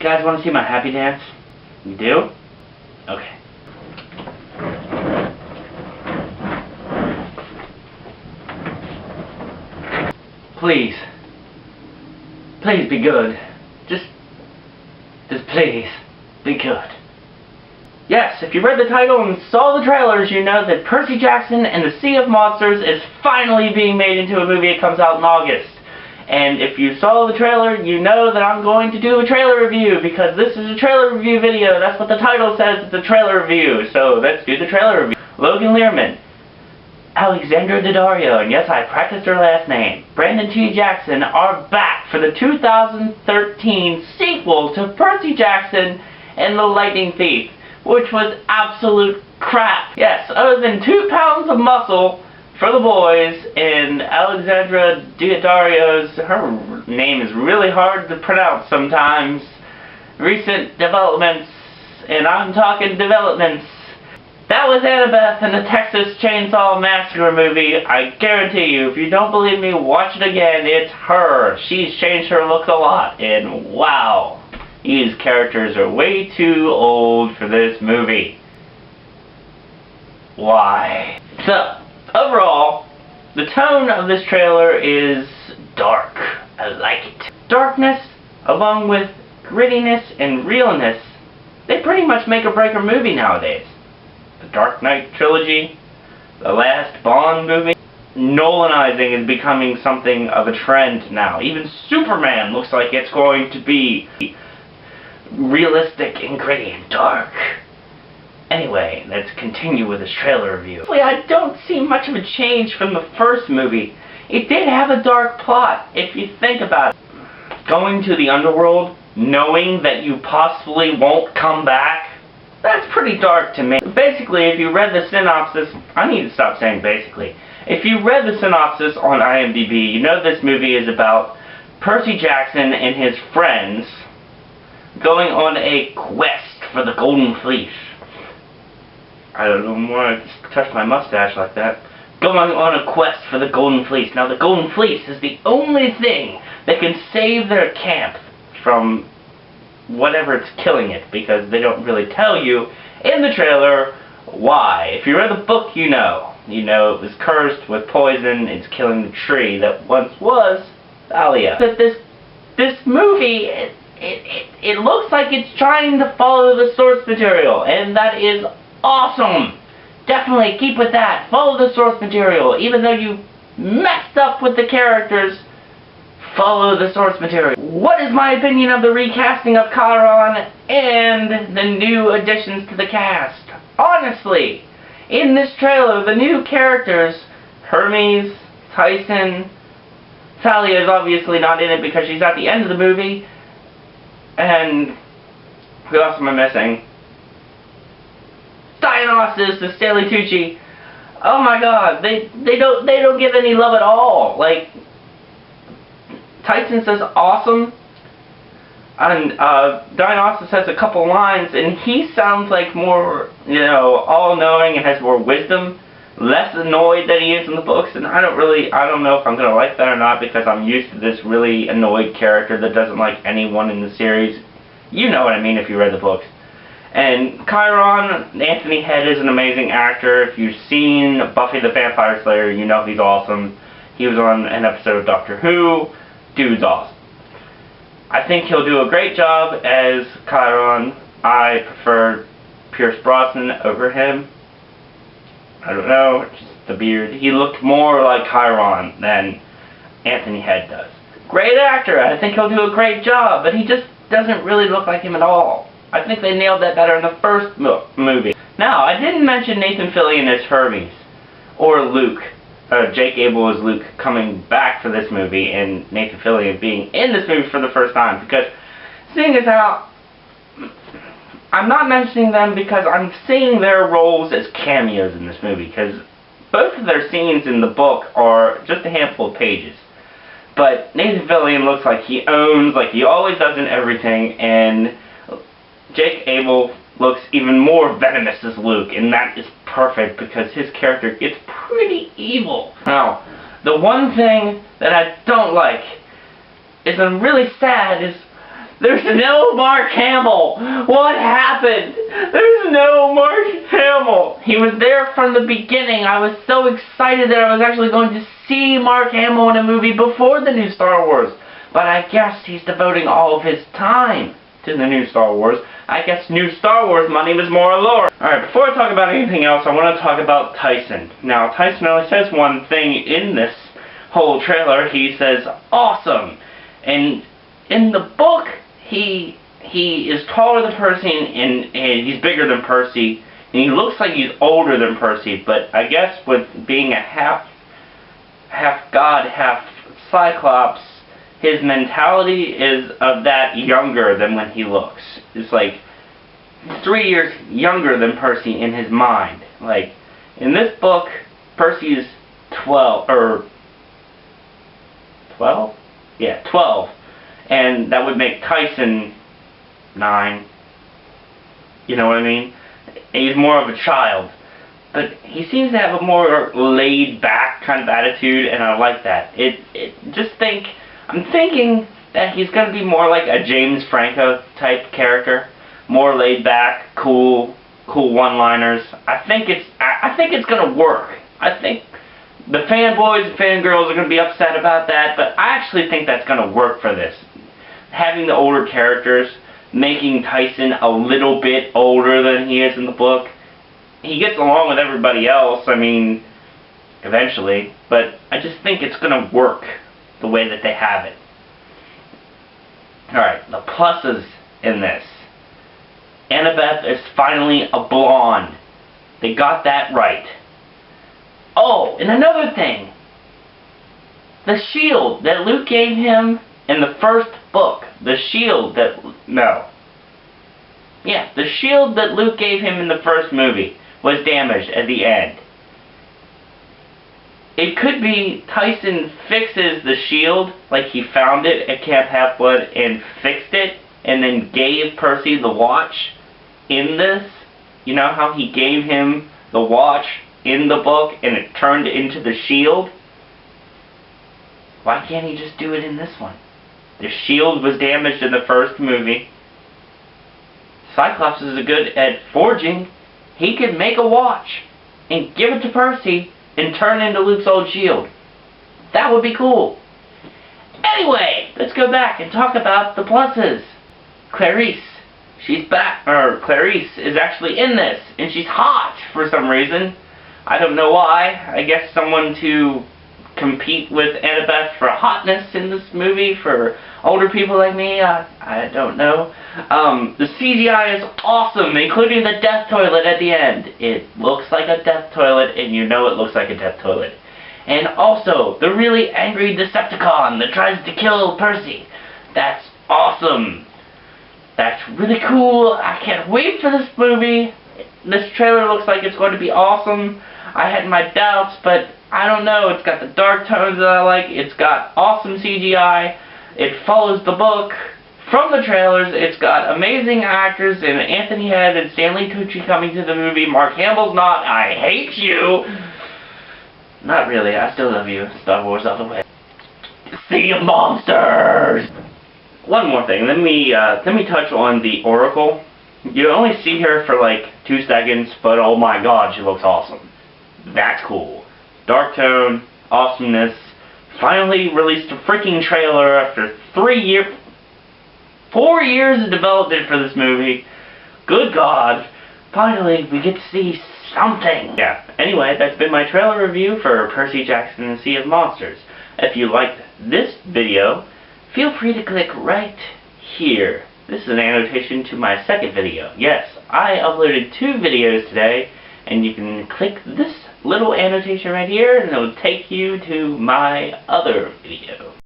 guys want to see my happy dance? You do? Okay. Please. Please be good. Just please, be good. Yes, if you read the title and saw the trailers, you know that Percy Jackson and the Sea of Monsters is finally being made into a movie. It comes out in August. And if you saw the trailer, you know that I'm going to do a trailer review, because this is a trailer review video. That's what the title says, it's a trailer review. So let's do the trailer review. Logan Lerman, Alexandra Daddario, and yes, I practiced her last name, Brandon T. Jackson, are back for the 2013 sequel to Percy Jackson and the Lightning Thief, which was absolute crap. Yes, other than 2 pounds of muscle for the boys, and Alexandra Daddario's, her name is really hard to pronounce sometimes, recent developments, and I'm talking developments. That was Annabeth in the Texas Chainsaw Massacre movie. I guarantee you, if you don't believe me, watch it again. It's her. She's changed her looks a lot, and wow, these characters are way too old for this movie. Why? So, overall, the tone of this trailer is dark. I like it. Darkness, along with grittiness and realness, they pretty much make or break a movie nowadays. The Dark Knight trilogy, the last Bond movie. Nolanizing is becoming something of a trend now. Even Superman looks like it's going to be realistic and gritty and dark. Anyway, let's continue with this trailer review. I don't see much of a change from the first movie. It did have a dark plot, if you think about it. Going to the underworld, knowing that you possibly won't come back, that's pretty dark to me. Basically, if you read the synopsis, I need to stop saying basically. If you read the synopsis on IMDb, you know this movie is about Percy Jackson and his friends going on a quest for the Golden Fleece. I don't know why I just touched my mustache like that. Going on a quest for the Golden Fleece. Now, the Golden Fleece is the only thing that can save their camp from whatever it's killing it, because they don't really tell you in the trailer why. If you read the book, you know. You know it was cursed with poison. It's killing the tree that once was Thalia. But this movie, it looks like it's trying to follow the source material, and that is awesome. Definitely keep with that. Follow the source material. Even though you messed up with the characters, follow the source material. What is my opinion of the recasting of Chiron and the new additions to the cast? Honestly, in this trailer, the new characters, Hermes, Tyson, Thalia is obviously not in it because she's at the end of the movie, and who else am I missing? Dionysus, the Stanley Tucci. Oh my god, they don't give any love at all. Like, Tyson says awesome, and Dionysus has a couple lines, and he sounds like more, you know, all-knowing and has more wisdom, less annoyed than he is in the books, and I don't know if I'm going to like that or not, because I'm used to this really annoyed character that doesn't like anyone in the series. You know what I mean if you read the books. And Chiron, Anthony Head is an amazing actor. If you've seen Buffy the Vampire Slayer, you know he's awesome. He was on an episode of Doctor Who. Dude's awesome. I think he'll do a great job as Chiron. I prefer Pierce Brosnan over him. I don't know, just the beard. He looked more like Chiron than Anthony Head does. Great actor. I think he'll do a great job, but he just doesn't really look like him at all. I think they nailed that better in the first movie. Now, I didn't mention Nathan Fillion as Hermes, or Luke. Jake Abel as Luke coming back for this movie, and Nathan Fillion being in this movie for the first time, because seeing as how I'm not mentioning them because I'm seeing their roles as cameos in this movie, because both of their scenes in the book are just a handful of pages. But Nathan Fillion looks like he owns, like he always does in everything, and Jake Abel looks even more venomous as Luke, and that is perfect because his character gets pretty evil. Now, the one thing that I don't like is, I'm really sad, is There's no Mark Hamill. What happened? There's no Mark Hamill. He was there from the beginning. I was so excited that I was actually going to see Mark Hamill in a movie before the new Star Wars. But I guess he's devoting all of his time to the new Star Wars. I guess new Star Wars money was more allure. Alright, before I talk about anything else, I want to talk about Tyson. Now, Tyson only says one thing in this whole trailer. He says, awesome. And in the book, he is taller than Percy, and he's bigger than Percy, and he looks like he's older than Percy, but I guess with being a half god, half Cyclops, his mentality is of that younger than when he looks. It's like 3 years younger than Percy in his mind. Like, in this book, Percy is 12, or 12? Yeah, 12. And that would make Tyson 9. You know what I mean? He's more of a child. But he seems to have a more laid-back kind of attitude, and I like that. I'm thinking that he's going to be more like a James Franco type character. More laid-back, cool one-liners. I think it's going to work. I think the fanboys and fangirls are going to be upset about that, but I actually think that's going to work for this. Having the older characters, making Tyson a little bit older than he is in the book. He gets along with everybody else, I mean, eventually, but I just think it's going to work the way that they have it. Alright, the pluses in this. Annabeth is finally a blonde. They got that right. Oh, and another thing. The shield that Luke gave him in the first book. The shield that... No. Yeah, the shield that Luke gave him in the first movie was damaged at the end. It could be Tyson fixes the shield, like he found it at Camp Half-Blood and fixed it, and then gave Percy the watch in this. You know how he gave him the watch in the book and it turned into the shield? Why can't he just do it in this one? The shield was damaged in the first movie. Cyclops is good at forging. He could make a watch and give it to Percy and turn into Luke's old shield. That would be cool. Anyway, let's go back and talk about the pluses. Clarice. She's back. Clarice is actually in this, and she's hot for some reason. I don't know why. I guess someone to compete with Annabeth for hotness in this movie for older people like me. I don't know. The CGI is awesome, including the death toilet at the end. It looks like a death toilet, and you know it looks like a death toilet. And also, the really angry Decepticon that tries to kill Percy. That's awesome. That's really cool. I can't wait for this movie. This trailer looks like it's going to be awesome. I had my doubts, but I don't know. It's got the dark tones that I like. It's got awesome CGI. It follows the book from the trailers. It's got amazing actors in Anthony Head and Stanley Tucci coming to the movie. Mark Hamill's not. I hate you. Not really. I still love you. Star Wars all the way. Sea of Monsters. One more thing. Let me touch on the Oracle. You only see her for like 2 seconds, but oh my god, she looks awesome. That's cool. Dark tone, awesomeness. Finally released a freaking trailer after 4 years of development for this movie. Good God. Finally, we get to see something. Yeah. Anyway, that's been my trailer review for Percy Jackson and Sea of Monsters. If you liked this video, feel free to click right here. This is an annotation to my second video. Yes, I uploaded 2 videos today, and you can click this little annotation right here, and it will take you to my other video.